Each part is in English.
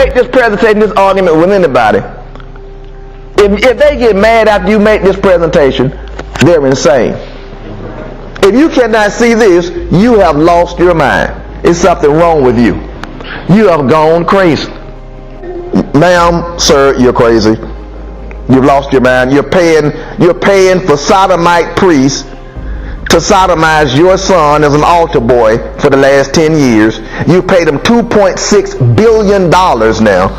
make this presentation, this argument with anybody, if they get mad after you make this presentation, they're insane. If you cannot see this, you have lost your mind. It's something wrong with you. You have gone crazy. Ma'am, sir, you're crazy. You've lost your mind. You're paying for sodomite priests to sodomize your son as an altar boy for the last 10 years. You paid them $2.6 billion now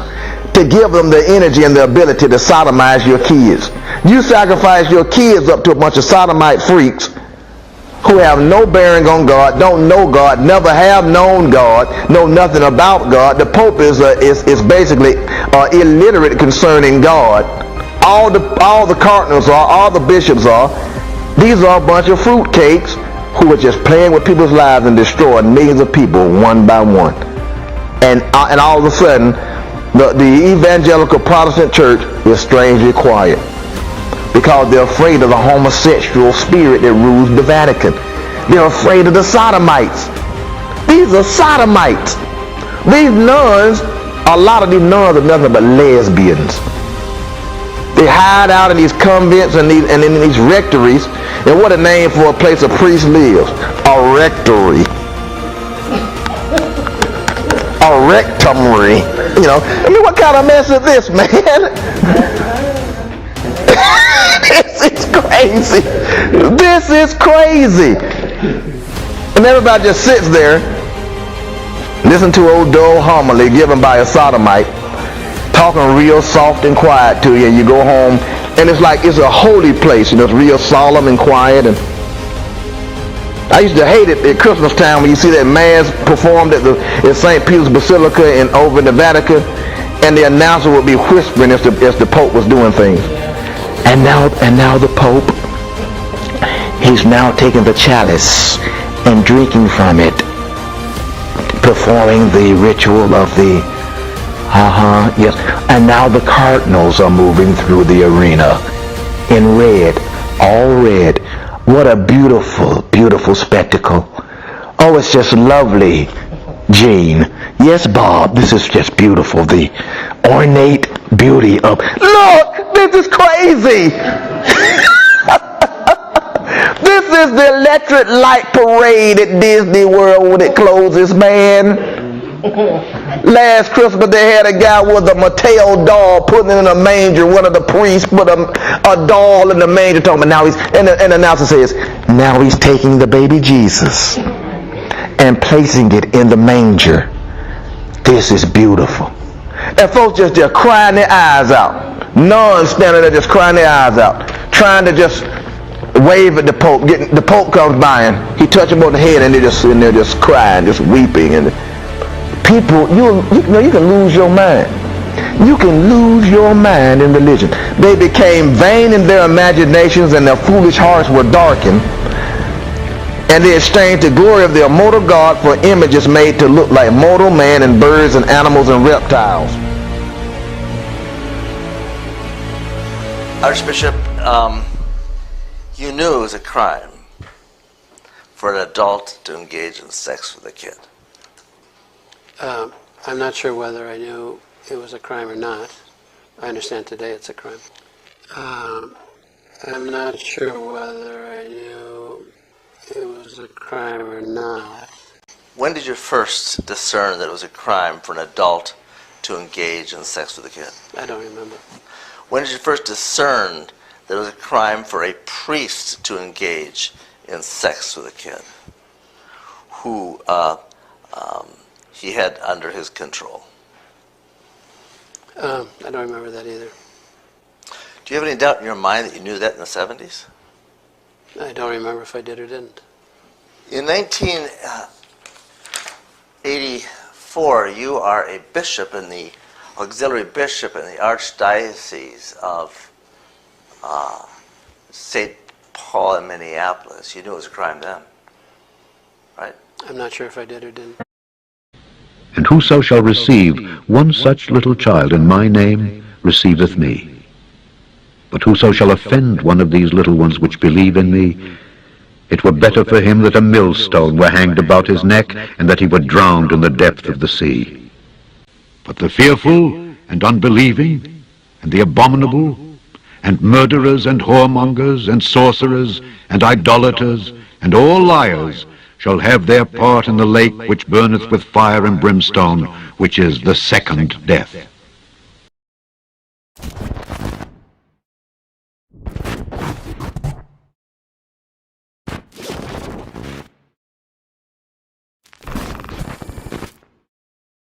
to give them the energy and the ability to sodomize your kids. You sacrifice your kids up to a bunch of sodomite freaks who have no bearing on God, don't know God, never have known God, know nothing about God. The Pope is basically illiterate concerning God. All the cardinals are, all the bishops are. These are a bunch of fruitcakes who are just playing with people's lives and destroying millions of people one by one. And all of a sudden, the evangelical Protestant church is strangely quiet, because they're afraid of the homosexual spirit that rules the Vatican. They're afraid of the sodomites. These are sodomites. These nuns, a lot of these nuns are nothing but lesbians. They hide out in these convents and in these rectories. And what a name for a place a priest lives. A rectory. A rectory. You know, I mean, what kind of mess is this, man? This is crazy. This is crazy. And everybody just sits there, listen to an old dull homily given by a sodomite, talking real soft and quiet to you, and you go home, and it's like it's a holy place, you know, it's real solemn and quiet. And I used to hate it at Christmas time when you see that mass performed at St. Peter's Basilica and over in the Vatican, and the announcer would be whispering as the Pope was doing things. And now the Pope, he's now taking the chalice and drinking from it, performing the ritual of the, yes. And now the cardinals are moving through the arena in red, all red. What a beautiful, beautiful spectacle. Oh, it's just lovely, Jean. Yes, Bob, this is just beautiful. The ornate beauty of, look, this is crazy. This is the electric light parade at Disney World when it closes, man. Last Christmas they had a guy with a Mattel doll putting it in a manger. One of the priests put a doll in the manger, talking about now and the announcer says, now he's taking the baby Jesus and placing it in the manger. This is beautiful. And folks just crying their eyes out. Nuns standing there just crying their eyes out, trying to just wave at the Pope. The Pope comes by and he touches them on the head, and they're just sitting there just crying, just weeping. And people, you can lose your mind. You can lose your mind in religion. They became vain in their imaginations, and their foolish hearts were darkened. And they exchanged the glory of the immortal God for images made to look like mortal man and birds and animals and reptiles. Archbishop, you knew it was a crime for an adult to engage in sex with a kid. I'm not sure whether I knew it was a crime or not. I understand today it's a crime. I'm not sure whether I knew it was a crime or not. When did you first discern that it was a crime for an adult to engage in sex with a kid? I don't remember. When did you first discern that it was a crime for a priest to engage in sex with a kid who he had under his control? I don't remember that either. Do you have any doubt in your mind that you knew that in the 70s? I don't remember if I did or didn't. In 1984, you are a bishop in the auxiliary bishop in the Archdiocese of St. Paul in Minneapolis. You knew it was a crime then, right? I'm not sure if I did or didn't. And whoso shall receive one such little child in my name receiveth me. But whoso shall offend one of these little ones which believe in me, it were better for him that a millstone were hanged about his neck, and that he were drowned in the depth of the sea. But the fearful and unbelieving, and the abominable, and murderers, and whoremongers, and sorcerers, and idolaters, and all liars shall have their part in the lake which burneth with fire and brimstone, which is the second death.